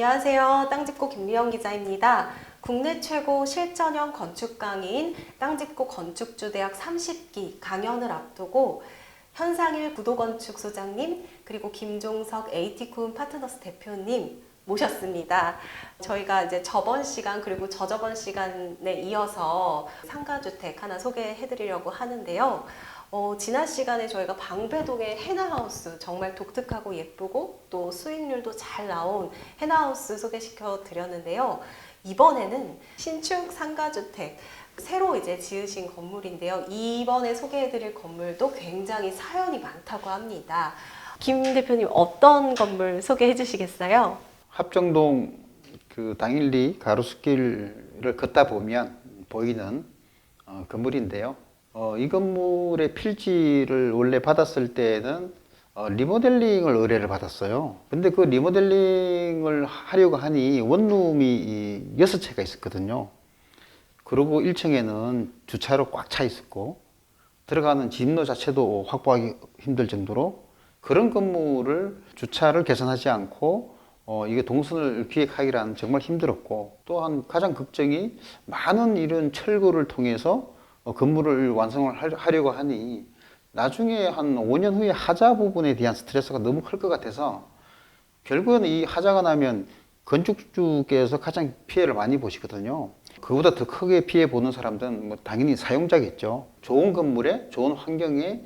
안녕하세요. 땅짓고 김미영 기자입니다. 국내 최고 실전형 건축 강의인 땅짓고 건축주대학 30기 강연을 앞두고 현상일 구도건축 소장님 그리고 김종석 AT쿤 파트너스 대표님 모셨습니다. 저희가 이제 저번 시간 그리고 저저번 시간에 이어서 상가주택 하나 소개해드리려고 하는데요. 지난 시간에 저희가 방배동의 헤나하우스 정말 독특하고 예쁘고 또 수익률도 잘 나온 헤나하우스 소개시켜 드렸는데요. 이번에는 신축 상가주택 새로 이제 지으신 건물인데요. 이번에 소개해 드릴 건물도 굉장히 사연이 많다고 합니다. 김 대표님 어떤 건물 소개해 주시겠어요? 합정동 그 당일리 가로수길을 걷다 보면 보이는 건물인데요. 이 건물의 필지를 원래 받았을 때는 리모델링을 의뢰를 받았어요. 근데 그 리모델링을 하려고 하니 원룸이 6채가 있었거든요. 그리고 1층에는 주차로 꽉 차 있었고 들어가는 진로 자체도 확보하기 힘들 정도로 그런 건물을 주차를 개선하지 않고 이게 동선을 기획하기란 정말 힘들었고, 또한 가장 걱정이 많은 이런 철거를 통해서 건물을 완성을 하려고 하니 나중에 한 5년 후에 하자 부분에 대한 스트레스가 너무 클 것 같아서 결국은 이 하자가 나면 건축주께서 가장 피해를 많이 보시거든요. 그보다 더 크게 피해 보는 사람들은 뭐 당연히 사용자겠죠. 좋은 건물에 좋은 환경에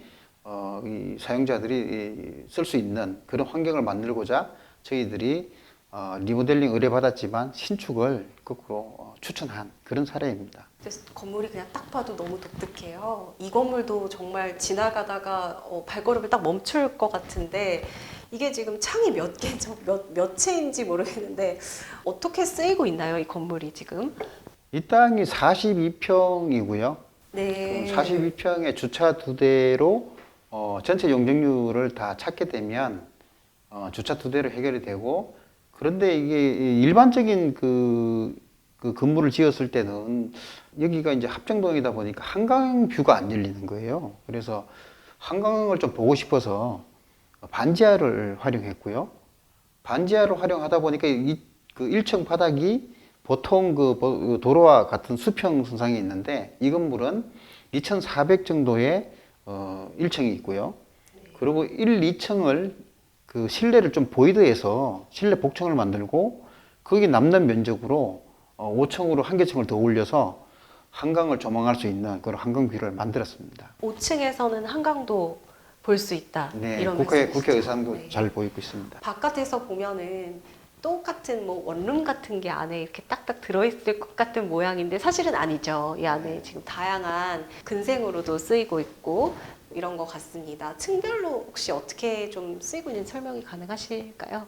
이 사용자들이 쓸 수 있는 그런 환경을 만들고자 저희들이 리모델링 의뢰받았지만 신축을 거꾸로 추천한 그런 사례입니다. 건물이 그냥 딱 봐도 너무 독특해요. 이 건물도 정말 지나가다가 발걸음을 딱 멈출 것 같은데 이게 지금 창이 몇 개죠? 몇 채인지 모르겠는데 어떻게 쓰이고 있나요? 이 건물이 지금? 이 땅이 42평이고요. 네. 42평에 주차 2대로 전체 용적률을 다 찾게 되면 주차 2대로 해결이 되고, 그런데 이게 일반적인 그 건물을 지었을 때는 여기가 이제 합정동이다 보니까 한강 뷰가 안 열리는 거예요. 그래서 한강을 좀 보고 싶어서 반지하를 활용했고요. 반지하를 활용하다 보니까 그 1층 바닥이 보통 그 도로와 같은 수평 선상이 있는데 이 건물은 2,400 정도의 1층이 있고요. 그리고 1, 2층을 그 실내를 좀 보이드해서 실내 복층을 만들고 거기 남는 면적으로 5층으로 한 개층을 더 올려서 한강을 조망할 수 있는 그런 한강뷰를 만들었습니다. 5층에서는 한강도 볼 수 있다. 네, 이런 국회 말씀이시죠? 의사당도 네. 잘 보이고 있습니다. 바깥에서 보면은 똑같은 뭐 원룸 같은 게 안에 이렇게 딱딱 들어있을 것 같은 모양인데 사실은 아니죠. 이 안에 지금 다양한 근생으로도 쓰이고 있고 이런 것 같습니다. 층별로 혹시 어떻게 좀 쓰이고 있는지 설명이 가능하실까요?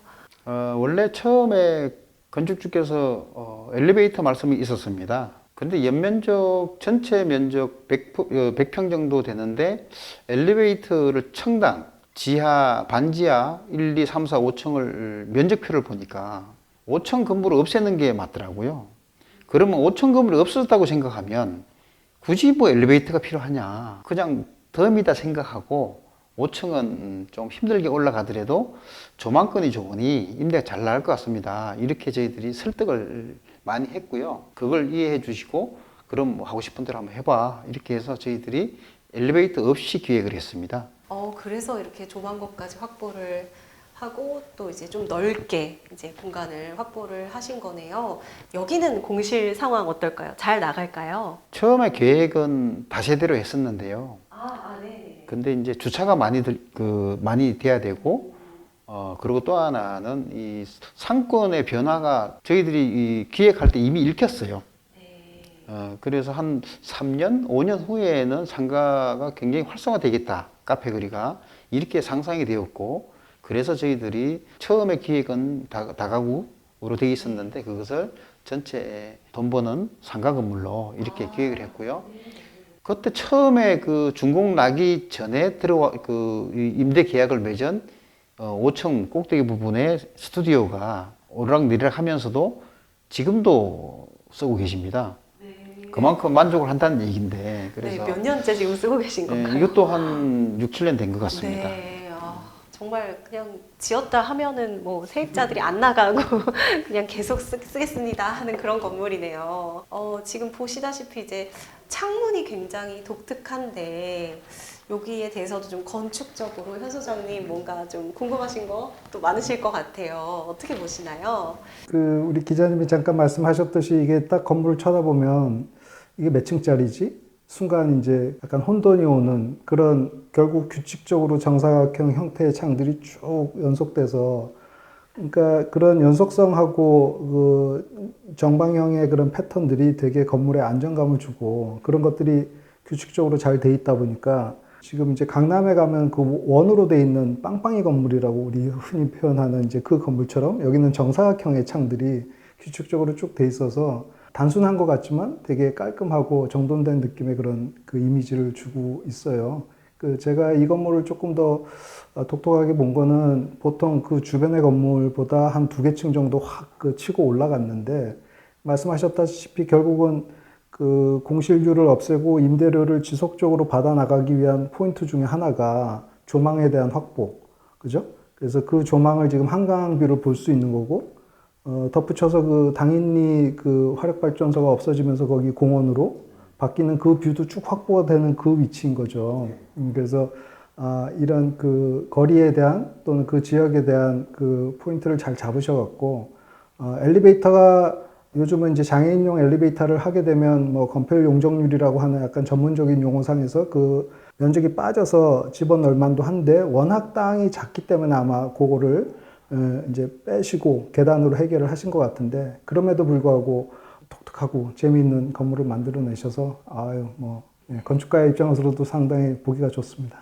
원래 처음에 건축주께서 엘리베이터 말씀이 있었습니다. 근데 연면적, 전체 면적 100평 정도 되는데 엘리베이터를 층당, 지하, 반지하 1, 2, 3, 4, 5층을 면적표를 보니까 5층 건물을 없애는 게 맞더라고요. 그러면 5층 건물이 없어졌다고 생각하면 굳이 뭐 엘리베이터가 필요하냐. 그냥 덤이다 생각하고 5층은 좀 힘들게 올라가더라도 조망권이 좋으니 임대가 잘 나올 것 같습니다. 이렇게 저희들이 설득을 많이 했고요. 그걸 이해해 주시고 그럼 뭐 하고 싶은 대로 한번 해봐. 이렇게 해서 저희들이 엘리베이터 없이 기획을 했습니다. 그래서 이렇게 조망고까지 확보를 하고 또 이제 좀 넓게 이제 공간을 확보를 하신 거네요. 여기는 공실 상황 어떨까요? 잘 나갈까요? 처음에 계획은 다세대로 했었는데요. 네. 근데 이제 주차가 많이 많이 돼야 되고, 그리고 또 하나는 이 상권의 변화가 저희들이 이 기획할 때 이미 읽혔어요. 네. 그래서 한 3년, 5년 후에는 상가가 굉장히 활성화되겠다. 카페거리가. 이렇게 상상이 되었고, 그래서 저희들이 처음에 기획은 다가구로 되어 있었는데 그것을 전체 돈 버는 상가 건물로 이렇게 기획을 했고요. 그때 처음에 그 준공 나기 전에 임대 계약을 맺은 5층 꼭대기 부분에 스튜디오가 오르락내리락 하면서도 지금도 쓰고 계십니다. 그만큼 만족을 한다는 얘기인데, 그래서 몇 년째 지금 쓰고 계신 건가요? 이것도 한 6, 7년 된 것 같습니다. 네, 정말 그냥 지었다 하면은 뭐 세입자들이 안 나가고 그냥 계속 쓰겠습니다 하는 그런 건물이네요. 지금 보시다시피 이제 창문이 굉장히 독특한데 여기에 대해서도 좀 건축적으로 현 소장님 뭔가 좀 궁금하신 거 또 많으실 것 같아요. 어떻게 보시나요? 그 우리 기자님이 잠깐 말씀하셨듯이 이게 딱 건물을 쳐다보면 이게 몇 층짜리지? 순간 이제 약간 혼돈이 오는 그런 결국 규칙적으로 정사각형 형태의 창들이 쭉 연속돼서 그러니까 그런 연속성하고 그 정방형의 그런 패턴들이 되게 건물에 안정감을 주고 그런 것들이 규칙적으로 잘 돼 있다 보니까 지금 이제 강남에 가면 그 원으로 돼 있는 빵빵이 건물이라고 우리 흔히 표현하는 이제 그 건물처럼 여기는 정사각형의 창들이 규칙적으로 쭉 돼 있어서 단순한 것 같지만 되게 깔끔하고 정돈된 느낌의 그런 그 이미지를 주고 있어요. 그 제가 이 건물을 조금 더 독특하게 본 거는 보통 그 주변의 건물보다 한 2개 층 정도 확 그 치고 올라갔는데 말씀하셨다시피 결국은 그 공실률을 없애고 임대료를 지속적으로 받아 나가기 위한 포인트 중에 하나가 조망에 대한 확보. 그죠? 그래서 그 조망을 지금 한강뷰를 볼 수 있는 거고 덧붙여서 그 당인리 그 화력발전소가 없어지면서 거기 공원으로 바뀌는 그 뷰도 쭉 확보가 되는 그 위치인 거죠. 그래서 이런 그 거리에 대한 또는 그 지역에 대한 그 포인트를 잘 잡으셔갖고 엘리베이터가 요즘은 이제 장애인용 엘리베이터를 하게 되면 뭐 건폐율 용적률이라고 하는 약간 전문적인 용어상에서 그 면적이 빠져서 집어넣을 만도 한데 워낙 땅이 작기 때문에 아마 그거를 이제 빼시고 계단으로 해결을 하신 것 같은데 그럼에도 불구하고 독특하고 재미있는 건물을 만들어내셔서 아유 뭐 건축가의 입장에서도 상당히 보기가 좋습니다.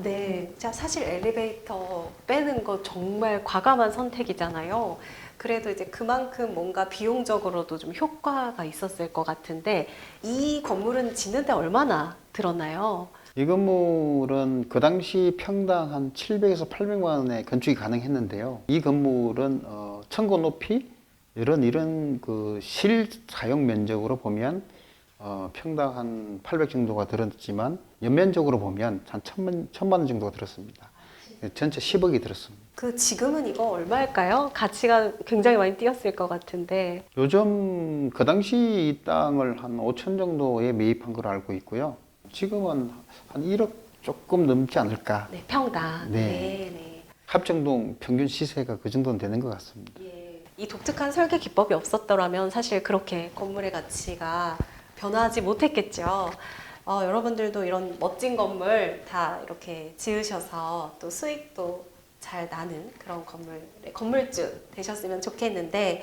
네, 자 사실 엘리베이터 빼는 거 정말 과감한 선택이잖아요. 그래도 이제 그만큼 뭔가 비용적으로도 좀 효과가 있었을 것 같은데 이 건물은 짓는데 얼마나 들었나요? 이 건물은 그 당시 평당 한 700에서 800만 원에 건축이 가능했는데요. 이 건물은 천고 높이 이런 그 실사용 면적으로 보면 평당 한 800 정도가 들었지만 연면적으로 보면 한 천만 원 정도가 들었습니다. 전체 10억이 들었습니다. 그 지금은 이거 얼마일까요? 가치가 굉장히 많이 뛰었을 것 같은데. 요즘 그 당시 이 땅을 한 5천 정도에 매입한 걸로 알고 있고요. 지금은 한 1억 조금 넘지 않을까. 네, 평당. 네. 네, 네. 합정동 평균 시세가 그 정도는 되는 것 같습니다. 예. 이 독특한 설계 기법이 없었더라면 사실 그렇게 건물의 가치가 변하지 못했겠죠. 여러분들도 이런 멋진 건물 다 이렇게 지으셔서 또 수익도 잘 나는 그런 건물주 되셨으면 좋겠는데,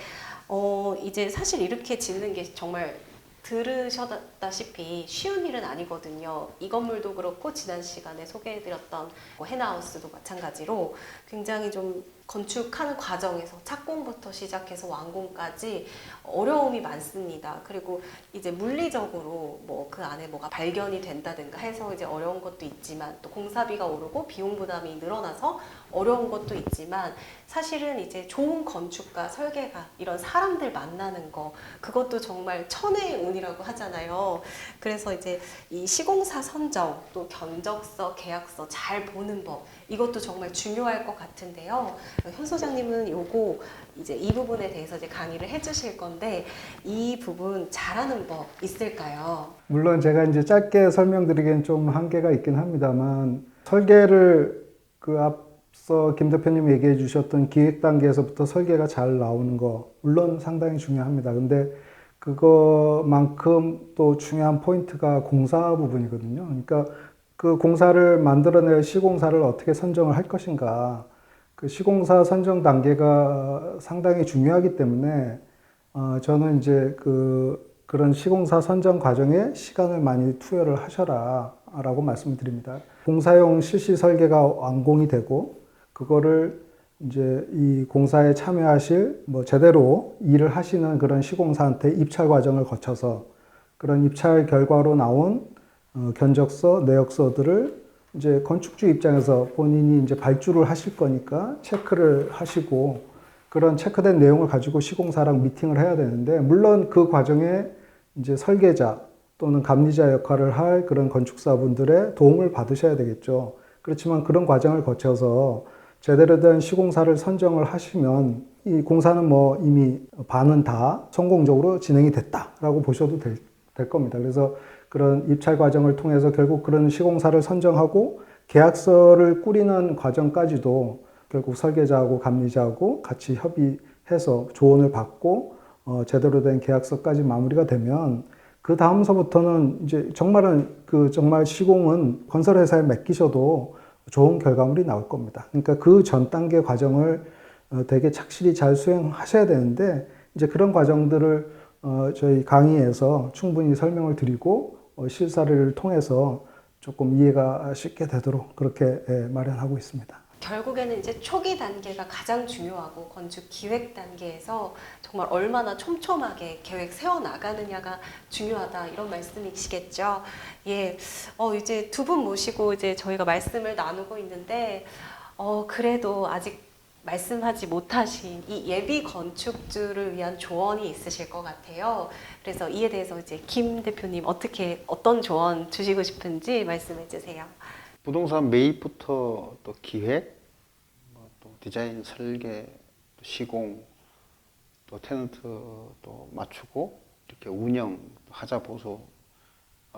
이제 사실 이렇게 짓는 게 정말 들으셨다시피 쉬운 일은 아니거든요. 이 건물도 그렇고 지난 시간에 소개해드렸던 뭐 해나하우스도 마찬가지로 굉장히 좀 건축하는 과정에서 착공부터 시작해서 완공까지 어려움이 많습니다. 그리고 이제 물리적으로 뭐 그 안에 뭐가 발견이 된다든가 해서 이제 어려운 것도 있지만 또 공사비가 오르고 비용 부담이 늘어나서 어려운 것도 있지만 사실은 이제 좋은 건축가, 설계가 이런 사람들 만나는 거 그것도 정말 천혜의 운이라고 하잖아요. 그래서 이제 이 시공사 선정 또 견적서, 계약서 잘 보는 법 이것도 정말 중요할 것 같은데요. 현 소장님은 요거 이제 이 부분에 대해서 이제 강의를 해주실 건데 이 부분 잘하는 법 있을까요? 물론 제가 이제 짧게 설명드리기엔 좀 한계가 있긴 합니다만 설계를 그 앞서 김 대표님이 얘기해 주셨던 기획 단계에서부터 설계가 잘 나오는 거 물론 상당히 중요합니다. 근데 그거만큼 또 중요한 포인트가 공사 부분이거든요. 그러니까 그 공사를 만들어낼 시공사를 어떻게 선정을 할 것인가 그 시공사 선정 단계가 상당히 중요하기 때문에 저는 이제 그런 시공사 선정 과정에 시간을 많이 투여를 하셔라 라고 말씀을 드립니다. 공사용 실시 설계가 완공이 되고 그거를 이제 이 공사에 참여하실 뭐 제대로 일을 하시는 그런 시공사한테 입찰 과정을 거쳐서 그런 입찰 결과로 나온 견적서, 내역서들을 이제 건축주 입장에서 본인이 이제 발주를 하실 거니까 체크를 하시고 그런 체크된 내용을 가지고 시공사랑 미팅을 해야 되는데 물론 그 과정에 이제 설계자 또는 감리자 역할을 할 그런 건축사분들의 도움을 받으셔야 되겠죠. 그렇지만 그런 과정을 거쳐서 제대로 된 시공사를 선정을 하시면 이 공사는 뭐 이미 반은 다 성공적으로 진행이 됐다라고 보셔도 될 겁니다. 그래서 그런 입찰 과정을 통해서 결국 그런 시공사를 선정하고 계약서를 꾸리는 과정까지도 결국 설계자하고 감리자하고 같이 협의해서 조언을 받고 제대로 된 계약서까지 마무리가 되면 그 다음서부터는 이제 정말 시공은 건설회사에 맡기셔도 좋은 결과물이 나올 겁니다. 그러니까 그 전 단계 과정을 되게 착실히 잘 수행하셔야 되는데 이제 그런 과정들을 저희 강의에서 충분히 설명을 드리고 실사를 통해서 조금 이해가 쉽게 되도록 그렇게 마련하고 있습니다. 결국에는 이제 초기 단계가 가장 중요하고 건축 기획 단계에서 정말 얼마나 촘촘하게 계획 세워 나가느냐가 중요하다 이런 말씀이시겠죠. 예, 이제 두 분 모시고 이제 저희가 말씀을 나누고 있는데 그래도 아직 말씀하지 못하신 이 예비 건축주를 위한 조언이 있으실 것 같아요. 그래서 이에 대해서 이제 김 대표님 어떤 조언 주시고 싶은지 말씀해 주세요. 부동산 매입부터 또 기획, 또 디자인, 설계, 또 시공, 또 테넌트 또 맞추고 이렇게 운영, 하자 보수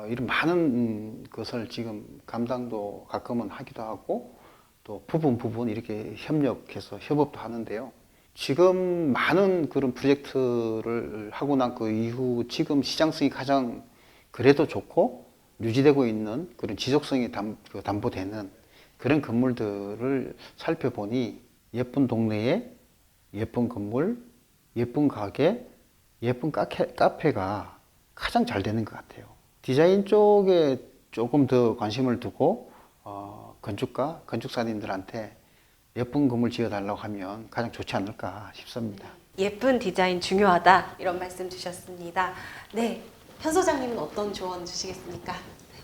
이런 많은 것을 지금 감당도 가끔은 하기도 하고 또 부분 이렇게 협력해서 협업도 하는데요. 지금 많은 그런 프로젝트를 하고 난 그 이후 지금 시장성이 가장 그래도 좋고 유지되고 있는 그런 지속성이 담보되는 그런 건물들을 살펴보니 예쁜 동네에 예쁜 건물, 예쁜 가게, 예쁜 카페가 가장 잘 되는 것 같아요. 디자인 쪽에 조금 더 관심을 두고 건축사님들한테 예쁜 건물 지어달라고 하면 가장 좋지 않을까 싶습니다. 예쁜 디자인 중요하다 이런 말씀 주셨습니다. 네, 현 소장님은 어떤 조언 주시겠습니까?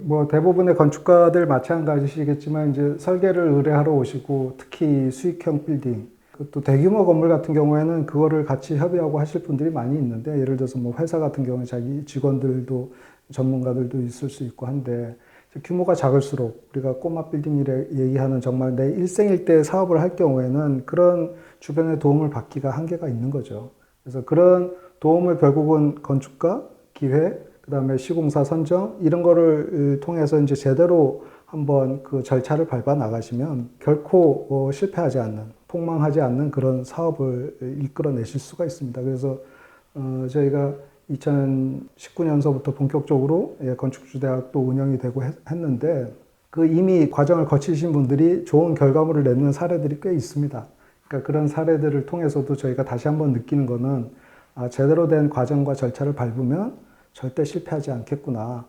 뭐 대부분의 건축가들 마찬가지시겠지만 이제 설계를 의뢰하러 오시고 특히 수익형 빌딩 또 대규모 건물 같은 경우에는 그거를 같이 협의하고 하실 분들이 많이 있는데 예를 들어서 뭐 회사 같은 경우에 자기 직원들도 전문가들도 있을 수 있고 한데 규모가 작을수록 우리가 꼬마 빌딩이라 얘기하는 정말 내 일생일대 사업을 할 경우에는 그런 주변의 도움을 받기가 한계가 있는 거죠. 그래서 그런 도움을 결국은 건축가, 기획, 그다음에 시공사 선정 이런 거를 통해서 이제 제대로 한번 그 절차를 밟아 나가시면 결코 실패하지 않는, 폭망하지 않는 그런 사업을 이끌어내실 수가 있습니다. 그래서 저희가 2019년서부터 본격적으로 건축주대학도 운영이 되고 했는데 그 이미 과정을 거치신 분들이 좋은 결과물을 내는 사례들이 꽤 있습니다. 그러니까 그런 사례들을 통해서도 저희가 다시 한번 느끼는 거는 제대로 된 과정과 절차를 밟으면 절대 실패하지 않겠구나.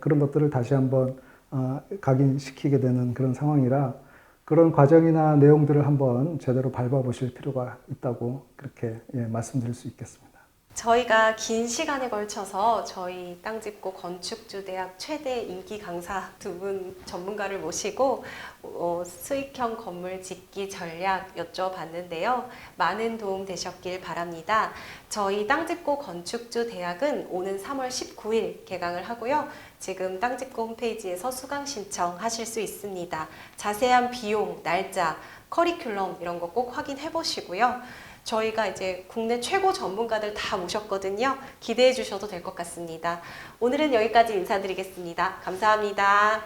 그런 것들을 다시 한번 각인시키게 되는 그런 상황이라 그런 과정이나 내용들을 한번 제대로 밟아보실 필요가 있다고 그렇게 말씀드릴 수 있겠습니다. 저희가 긴 시간에 걸쳐서 저희 땅짓고 건축주대학 최대 인기 강사 두 분 전문가를 모시고 수익형 건물 짓기 전략 여쭤봤는데요. 많은 도움 되셨길 바랍니다. 저희 땅짓고 건축주대학은 오는 3월 19일 개강을 하고요. 지금 땅짓고 홈페이지에서 수강 신청하실 수 있습니다. 자세한 비용, 날짜, 커리큘럼 이런 거 꼭 확인해 보시고요. 저희가 이제 국내 최고 전문가들 다 모셨거든요. 기대해 주셔도 될 것 같습니다. 오늘은 여기까지 인사드리겠습니다. 감사합니다.